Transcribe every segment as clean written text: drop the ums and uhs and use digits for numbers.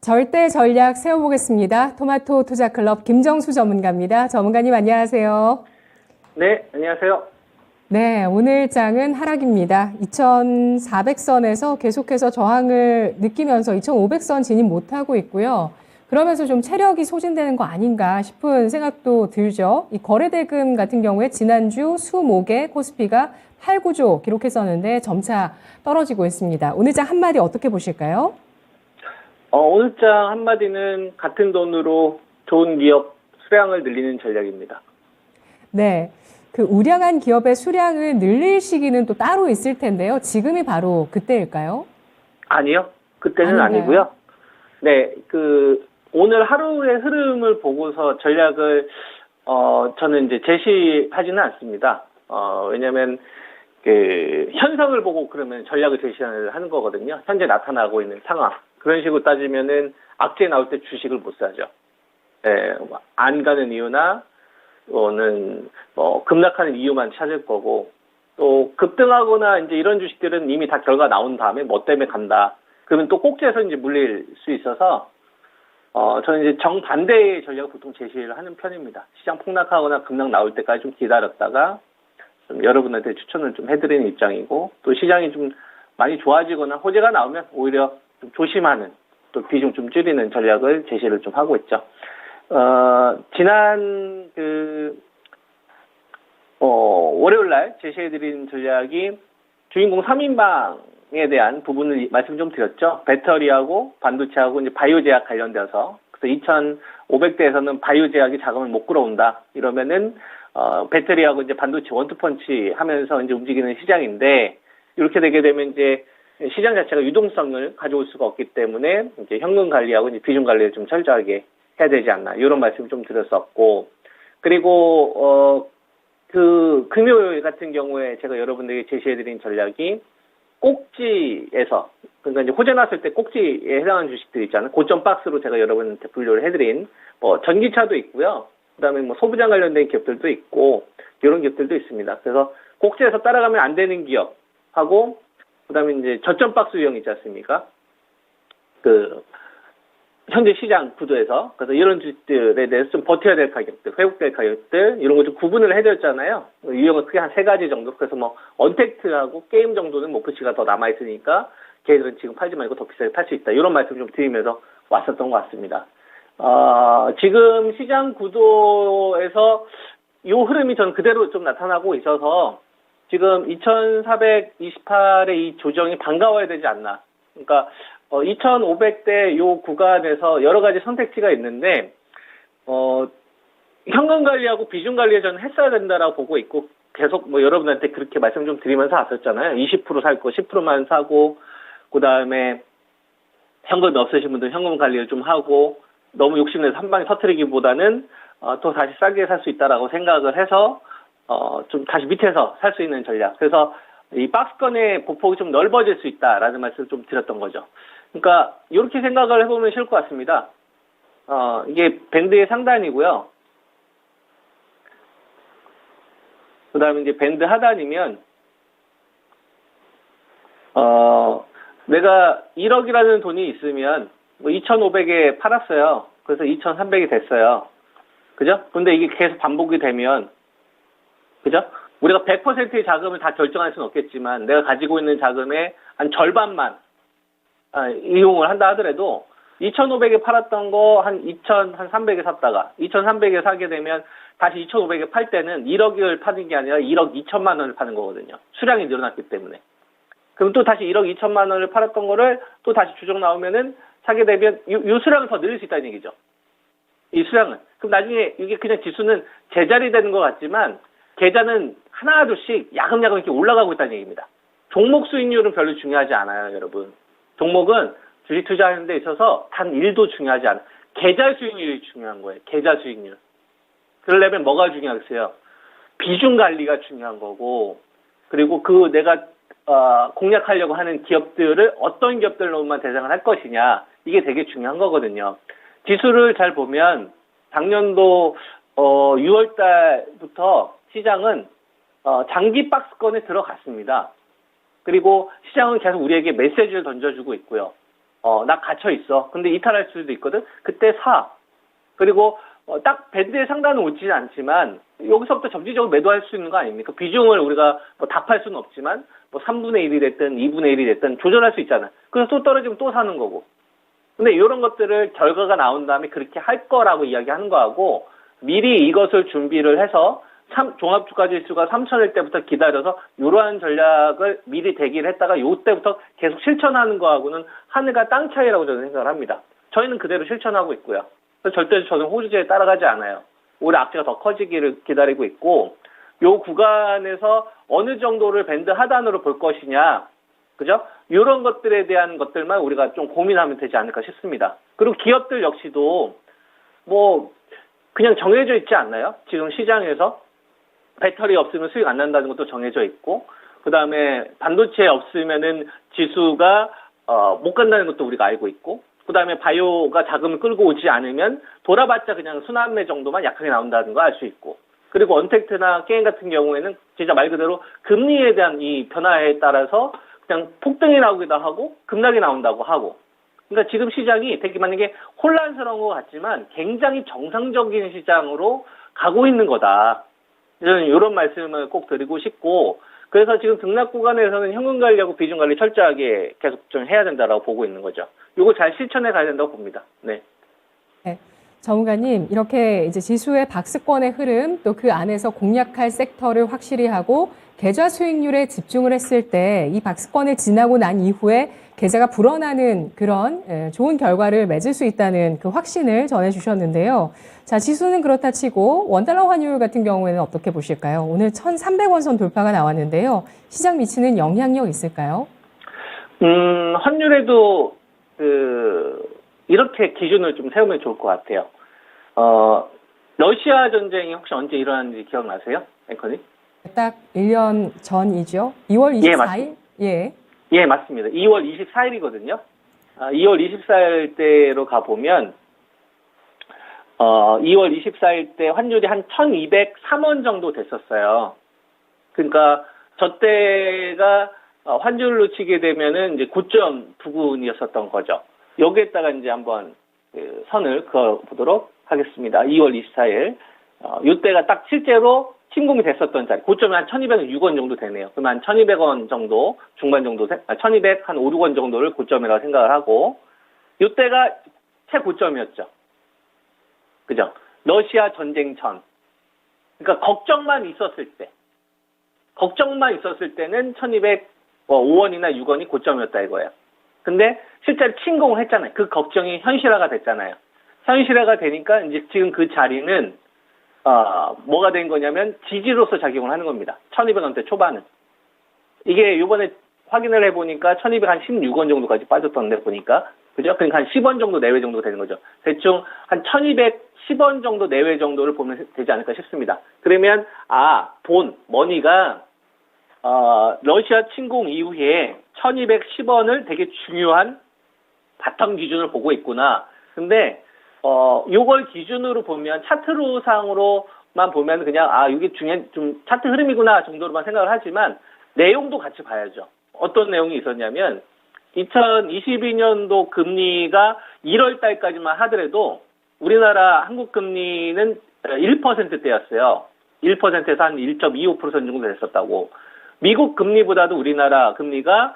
절대 전략 세워보겠습니다. 토마토 투자클럽 김정수 전문가입니다. 전문가님 안녕하세요. 네, 안녕하세요. 네, 오늘 장은 하락입니다. 2400선에서 계속해서 저항을 느끼면서 2500선 진입 못하고 있고요. 그러면서 좀 체력이 소진되는 거 아닌가 싶은 생각도 들죠. 이 거래대금 같은 경우에 지난주 수목에 코스피가 8, 9조 기록했었는데 점차 떨어지고 있습니다. 오늘 장 한마디 어떻게 보실까요? 오늘 장 한마디는 같은 돈으로 좋은 기업 수량을 늘리는 전략입니다. 네. 그 우량한 기업의 수량을 늘릴 시기는 또 따로 있을 텐데요. 지금이 바로 그때일까요? 아니요. 그때는 아닌가요? 아니고요. 네, 오늘 하루의 흐름을 보고서 전략을, 저는 이제 제시하지는 않습니다. 왜냐면, 현상을 보고 그러면 전략을 제시하는 거거든요. 현재 나타나고 있는 상황. 그런 식으로 따지면은 악재 나올 때 주식을 못 사죠. 예, 안 가는 이유나, 또는 급락하는 이유만 찾을 거고, 또 급등하거나 이제 이런 주식들은 이미 다 결과 나온 다음에 뭐 때문에 간다. 그러면 또 꼭지에서 이제 물릴 수 있어서 저는 이제 정반대의 전략을 보통 제시를 하는 편입니다. 시장 폭락하거나 급락 나올 때까지 좀 기다렸다가 좀 여러분한테 추천을 좀 해드리는 입장이고, 또 시장이 좀 많이 좋아지거나 호재가 나오면 오히려 좀 조심하는, 또 비중 좀 줄이는 전략을 제시를 좀 하고 있죠. 지난 월요일 날 제시해드린 전략이 주인공 3인방에 대한 부분을 말씀 좀 드렸죠. 배터리하고 반도체하고 이제 바이오 제약 관련돼서. 그래서 2,500대에서는 바이오 제약이 자금을 못 끌어온다. 이러면은, 배터리하고 이제 반도체 원투펀치 하면서 이제 움직이는 시장인데, 이렇게 되게 되면 이제 시장 자체가 유동성을 가져올 수가 없기 때문에 이제 현금 관리하고 이제 비중 관리를 좀 철저하게 해야 되지 않나. 이런 말씀 좀 드렸었고, 그리고, 금요일 같은 경우에 제가 여러분들에게 제시해드린 전략이 꼭지에서, 그러니까 이제 호재 났을 때 꼭지에 해당하는 주식들 있잖아요. 고점 박스로 제가 여러분한테 분류를 해드린, 전기차도 있고요. 그 다음에 소부장 관련된 기업들도 있고, 이런 기업들도 있습니다. 그래서 꼭지에서 따라가면 안 되는 기업하고, 그 다음에 이제 저점 박스 유형 있지 않습니까? 현재 시장 구도에서. 그래서 이런 주식들에 대해서 좀 버텨야 될 가격들, 회복될 가격들, 이런 거 좀 구분을 해드렸잖아요. 유형은 크게 한 3가지 정도. 그래서 언택트하고 게임 정도는 목표치가 더 남아있으니까, 걔들은 지금 팔지 말고 더 비싸게 팔 수 있다. 이런 말씀 좀 드리면서 왔었던 것 같습니다. 지금 시장 구도에서 이 흐름이 전 그대로 좀 나타나고 있어서, 지금 2,428의 이 조정이 반가워야 되지 않나. 그러니까, 2,500대 요 구간에서 여러 가지 선택지가 있는데, 현금 관리하고 비중 관리를 저는 했어야 된다라고 보고 있고, 계속 여러분한테 그렇게 말씀 좀 드리면서 왔었잖아요. 20% 살 거 10%만 사고, 그 다음에 현금이 없으신 분들 현금 관리를 좀 하고, 너무 욕심내서 한 방에 터뜨리기보다는, 또 다시 싸게 살 수 있다라고 생각을 해서, 좀 다시 밑에서 살 수 있는 전략. 그래서 이 박스권의 보폭이 좀 넓어질 수 있다라는 말씀을 좀 드렸던 거죠. 그러니까 이렇게 생각을 해보면 쉬울 것 같습니다. 이게 밴드의 상단이고요. 그 다음에 이제 밴드 하단이면, 내가 1억이라는 돈이 있으면 2,500에 팔았어요. 그래서 2,300이 됐어요. 그죠? 근데 이게 계속 반복이 되면, 그죠? 우리가 100%의 자금을 다 결정할 수는 없겠지만, 내가 가지고 있는 자금의 한 절반만 이용을 한다 하더라도 2,500에 팔았던 거 한 2,300에 샀다가 2,300에 사게 되면 다시 2,500에 팔 때는 1억을 파는 게 아니라 1억 2천만 원을 파는 거거든요. 수량이 늘어났기 때문에. 그럼 또 다시 1억 2천만 원을 팔았던 거를 또 다시 주종 나오면은 사게 되면 이 수량을 더 늘릴 수 있다는 얘기죠. 이 수량을. 그럼 나중에 이게 그냥 지수는 제자리 되는 것 같지만 계좌는 하나 둘씩 야금야금 이렇게 올라가고 있다는 얘기입니다. 종목 수익률은 별로 중요하지 않아요, 여러분. 종목은 주식 투자하는 데 있어서 단 1도 중요하지 않아요. 계좌 수익률이 중요한 거예요. 계좌 수익률. 그러려면 뭐가 중요하겠어요? 비중 관리가 중요한 거고, 그리고 내가 공략하려고 하는 기업들을 어떤 기업들로만 대상을 할 것이냐, 이게 되게 중요한 거거든요. 지수를 잘 보면 작년도 6월 달부터 시장은 장기 박스권에 들어갔습니다. 그리고 시장은 계속 우리에게 메시지를 던져주고 있고요. 나 갇혀 있어. 근데 이탈할 수도 있거든. 그때 사. 그리고 딱 밴드의 상단은 오지는 않지만 여기서부터 점진적으로 매도할 수 있는 거 아닙니까? 비중을 우리가 뭐 다 팔 수는 없지만 뭐 3분의 1이 됐든 2분의 1이 됐든 조절할 수 있잖아요. 그래서 또 떨어지면 또 사는 거고. 근데 이런 것들을 결과가 나온 다음에 그렇게 할 거라고 이야기하는 거하고 미리 이것을 준비를 해서 종합주가지수가 3,000일 때부터 기다려서 이러한 전략을 미리 대기를 했다가 요때부터 계속 실천하는 거하고는 하늘과 땅 차이라고 저는 생각을 합니다. 저희는 그대로 실천하고 있고요. 그래서 절대 저는 호주제에 따라가지 않아요. 오히려 악재가 더 커지기를 기다리고 있고 요 구간에서 어느 정도를 밴드 하단으로 볼 것이냐, 그죠? 이런 것들에 대한 것들만 우리가 좀 고민하면 되지 않을까 싶습니다. 그리고 기업들 역시도 뭐 그냥 정해져 있지 않나요? 지금 시장에서 배터리 없으면 수익 안 난다는 것도 정해져 있고, 그 다음에 반도체 없으면은 지수가 못 간다는 것도 우리가 알고 있고, 그 다음에 바이오가 자금을 끌고 오지 않으면 돌아봤자 그냥 순환매 정도만 약하게 나온다는 거 알 수 있고, 그리고 언택트나 게임 같은 경우에는 진짜 말 그대로 금리에 대한 이 변화에 따라서 그냥 폭등이 나오기도 하고 급락이 나온다고 하고, 그러니까 지금 시장이 되게 만약에 혼란스러운 것 같지만 굉장히 정상적인 시장으로 가고 있는 거다. 저는 이런 말씀을 꼭 드리고 싶고, 그래서 지금 등락 구간에서는 현금 관리하고 비중 관리 철저하게 계속 좀 해야 된다라고 보고 있는 거죠. 이거 잘 실천해 가야 된다고 봅니다. 네. 네. 전문가님, 이렇게 이제 지수의 박스권의 흐름, 또 그 안에서 공략할 섹터를 확실히 하고 계좌 수익률에 집중을 했을 때 이 박스권을 지나고 난 이후에 계좌가 불어나는 그런 좋은 결과를 맺을 수 있다는 그 확신을 전해주셨는데요. 자, 지수는 그렇다 치고 원달러 환율 같은 경우에는 어떻게 보실까요? 오늘 1,300원 선 돌파가 나왔는데요. 시장 미치는 영향력 있을까요? 환율에도 이렇게 기준을 좀 세우면 좋을 것 같아요. 러시아 전쟁이 혹시 언제 일어났는지 기억나세요? 앵커님? 딱 1년 전이죠. 2월 24일? 예, 맞습니다. 2월 24일이거든요. 2월 24일 때로 가보면, 2월 24일 때 환율이 한 1,203원 정도 됐었어요. 그러니까, 저 때가 환율로 치게 되면은 이제 고점 부근이었었던 거죠. 여기에다가 이제 한번 선을 그어보도록 하겠습니다. 2월 24일. 이때가 딱 실제로 침공이 됐었던 자리. 고점이 한 1,206원 정도 되네요. 그러면 한 1,200원 정도, 중반 정도, 1,200, 한 5, 6원 정도를 고점이라고 생각을 하고, 이때가 최고점이었죠. 그죠? 러시아 전쟁 전. 그러니까 걱정만 있었을 때는 1,205원이나 6원이 고점이었다 이거예요. 근데 실제로 침공을 했잖아요. 그 걱정이 현실화가 됐잖아요. 현실화가 되니까 이제 지금 그 자리는 뭐가 된 거냐면 지지로서 작용을 하는 겁니다. 1,200원대 초반은. 이게 요번에 확인을 해보니까 1,216원 정도까지 빠졌던데 보니까. 그죠? 그러니까 한 10원 정도 내외 정도 되는 거죠. 대충 한 1,210원 정도 내외 정도를 보면 되지 않을까 싶습니다. 그러면, 머니가, 러시아 침공 이후에 1,210원을 되게 중요한 바텀 기준을 보고 있구나. 근데, 요걸 기준으로 보면, 차트로상으로만 보면 그냥, 이게 중요한, 좀, 차트 흐름이구나 정도로만 생각을 하지만, 내용도 같이 봐야죠. 어떤 내용이 있었냐면, 2022년도 금리가 1월 달까지만 하더라도, 우리나라 한국 금리는 1%대였어요. 1%에서 한 1.25% 정도 됐었다고. 미국 금리보다도 우리나라 금리가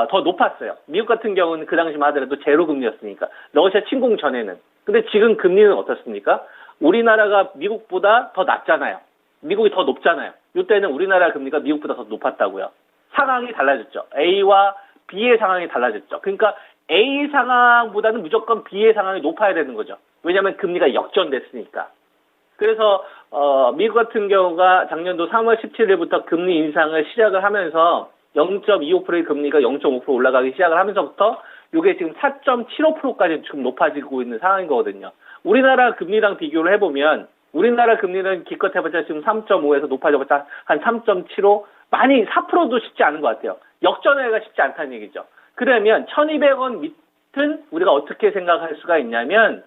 더 높았어요. 미국 같은 경우는 그 당시만 하더라도 제로 금리였으니까. 러시아 침공 전에는. 근데 지금 금리는 어떻습니까? 우리나라가 미국보다 더 낮잖아요. 미국이 더 높잖아요. 이때는 우리나라 금리가 미국보다 더 높았다고요. 상황이 달라졌죠. A와 B의 상황이 달라졌죠. 그러니까 A 상황보다는 무조건 B의 상황이 높아야 되는 거죠. 왜냐하면 금리가 역전됐으니까. 그래서 미국 같은 경우가 작년도 3월 17일부터 금리 인상을 시작을 하면서 0.25%의 금리가 0.5% 올라가기 시작을 하면서부터 이게 지금 4.75%까지 지금 높아지고 있는 상황인 거거든요. 우리나라 금리랑 비교를 해보면 우리나라 금리는 기껏 해봤자 지금 3.5에서 높아져봤자 한 3.75, 많이 4%도 쉽지 않은 것 같아요. 역전하기가 쉽지 않다는 얘기죠. 그러면 1,200원 밑은 우리가 어떻게 생각할 수가 있냐면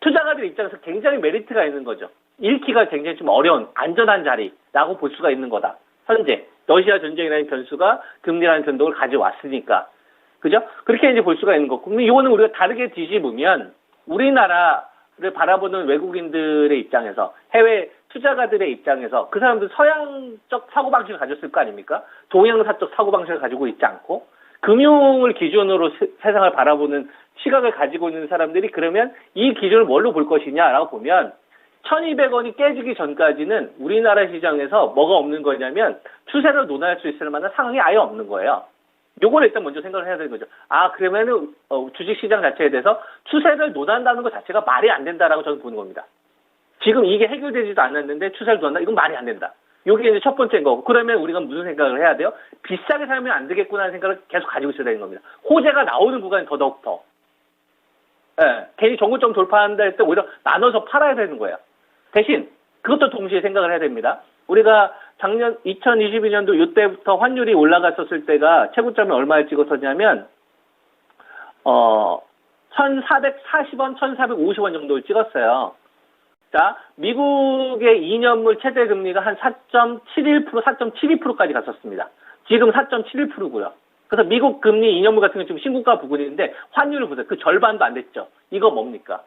투자가들 입장에서 굉장히 메리트가 있는 거죠. 잃기가 굉장히 좀 어려운 안전한 자리라고 볼 수가 있는 거다. 현재 러시아 전쟁이라는 변수가 금리라는 변동을 가져왔으니까. 그죠? 그렇게 이제 볼 수가 있는 거고. 근데 이거는 우리가 다르게 뒤집으면 우리나라를 바라보는 외국인들의 입장에서, 해외 투자가들의 입장에서 그 사람들 서양적 사고방식을 가졌을 거 아닙니까? 동양사적 사고방식을 가지고 있지 않고 금융을 기준으로 세상을 바라보는 시각을 가지고 있는 사람들이 그러면 이 기준을 뭘로 볼 것이냐라고 보면 1200원이 깨지기 전까지는 우리나라 시장에서 뭐가 없는 거냐면 추세를 논할 수 있을 만한 상황이 아예 없는 거예요. 요걸 일단 먼저 생각을 해야 되는 거죠. 아, 그러면은 주식시장 자체에 대해서 추세를 논한다는 것 자체가 말이 안 된다라고 저는 보는 겁니다. 지금 이게 해결되지도 않았는데 추세를 논한다? 이건 말이 안 된다. 요게 이제 첫 번째인 거고. 그러면 우리가 무슨 생각을 해야 돼요? 비싸게 살면 안 되겠구나 하는 생각을 계속 가지고 있어야 되는 겁니다. 호재가 나오는 구간이 더더욱. 예, 괜히 정고점 돌파한다 할 때 오히려 나눠서 팔아야 되는 거예요. 대신 그것도 동시에 생각을 해야 됩니다. 우리가 작년 2022년도 이때부터 환율이 올라갔었을 때가 최고점이 얼마를 찍었었냐면 1,440원, 1,450원 정도를 찍었어요. 자, 미국의 2년물 최대 금리가 한 4.71%, 4.72%까지 갔었습니다. 지금 4.71%고요. 그래서 미국 금리 2년물 같은 경우 지금 신고가 부근인데 환율을 보세요. 그 절반도 안 됐죠. 이거 뭡니까?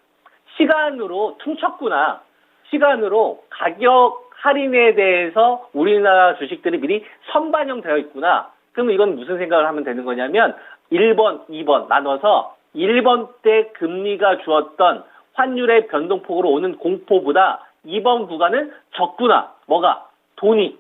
시간으로 퉁쳤구나. 시간으로 가격 할인에 대해서 우리나라 주식들이 미리 선반영되어 있구나. 그러면 이건 무슨 생각을 하면 되는 거냐면 1번, 2번 나눠서 1번 때 금리가 주었던 환율의 변동폭으로 오는 공포보다 2번 구간은 적구나. 뭐가? 돈이.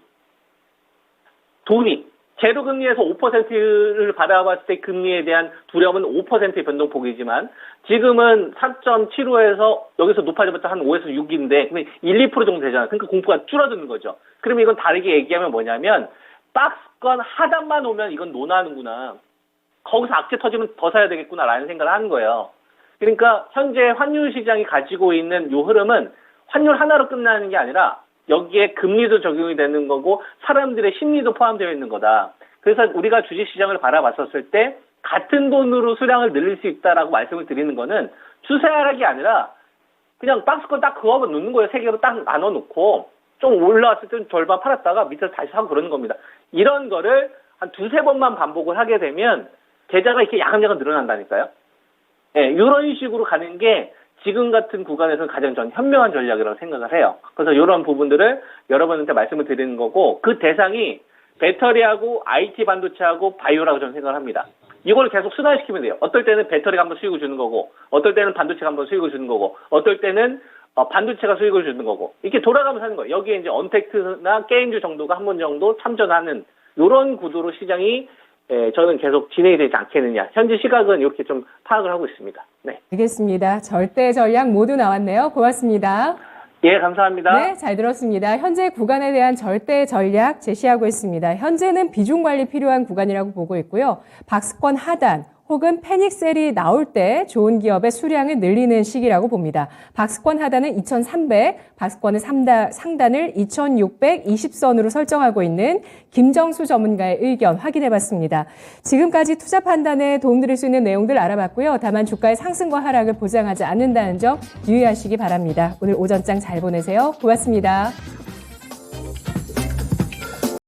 제로금리에서 5%를 받아봤을 때 금리에 대한 두려움은 5%의 변동폭이지만 지금은 4.75에서 여기서 높아져봤자 한 5에서 6인데 1, 2% 정도 되잖아요. 그러니까 공포가 줄어드는 거죠. 그러면 이건 다르게 얘기하면 뭐냐면 박스권 하단만 오면 이건 논하는구나. 거기서 악재 터지면 더 사야 되겠구나라는 생각을 하는 거예요. 그러니까 현재 환율 시장이 가지고 있는 이 흐름은 환율 하나로 끝나는 게 아니라 여기에 금리도 적용이 되는 거고 사람들의 심리도 포함되어 있는 거다. 그래서 우리가 주식시장을 바라봤었을 때 같은 돈으로 수량을 늘릴 수 있다라고 말씀을 드리는 거는 추세 하락이 아니라 그냥 박스권 딱 그거 놓는 거예요. 세 개로 딱 나눠놓고 좀 올라왔을 때는 절반 팔았다가 밑에서 다시 사고 그러는 겁니다. 이런 거를 한 두세 번만 반복을 하게 되면 계좌가 이렇게 야금야금 늘어난다니까요. 예, 이런 식으로 가는 게 지금 같은 구간에서는 가장 전 현명한 전략이라고 생각을 해요. 그래서 이런 부분들을 여러분한테 말씀을 드리는 거고 그 대상이 배터리하고 IT 반도체하고 바이오라고 저는 생각을 합니다. 이걸 계속 순환시키면 돼요. 어떨 때는 배터리가 한번 수익을 주는 거고 어떨 때는 반도체가 한번 수익을 주는 거고 어떨 때는 반도체가 수익을 주는 거고 이렇게 돌아가면서 하는 거예요. 여기에 이제 언택트나 게임주 정도가 한 번 정도 참전하는 이런 구도로 시장이 저는 계속 진행이 되지 않겠느냐. 현재 시각은 이렇게 좀 파악을 하고 있습니다. 네. 알겠습니다. 절대 전략 모두 나왔네요. 고맙습니다. 예, 감사합니다. 네, 잘 들었습니다. 현재 구간에 대한 절대 전략 제시하고 있습니다. 현재는 비중 관리 필요한 구간이라고 보고 있고요. 박스권 하단 혹은 패닉셀이 나올 때 좋은 기업의 수량을 늘리는 시기라고 봅니다. 박스권 하단은 2,300, 박스권의 상단을 2,620선으로 설정하고 있는 김정수 전문가의 의견 확인해봤습니다. 지금까지 투자 판단에 도움드릴 수 있는 내용들 알아봤고요. 다만 주가의 상승과 하락을 보장하지 않는다는 점 유의하시기 바랍니다. 오늘 오전장 잘 보내세요. 고맙습니다.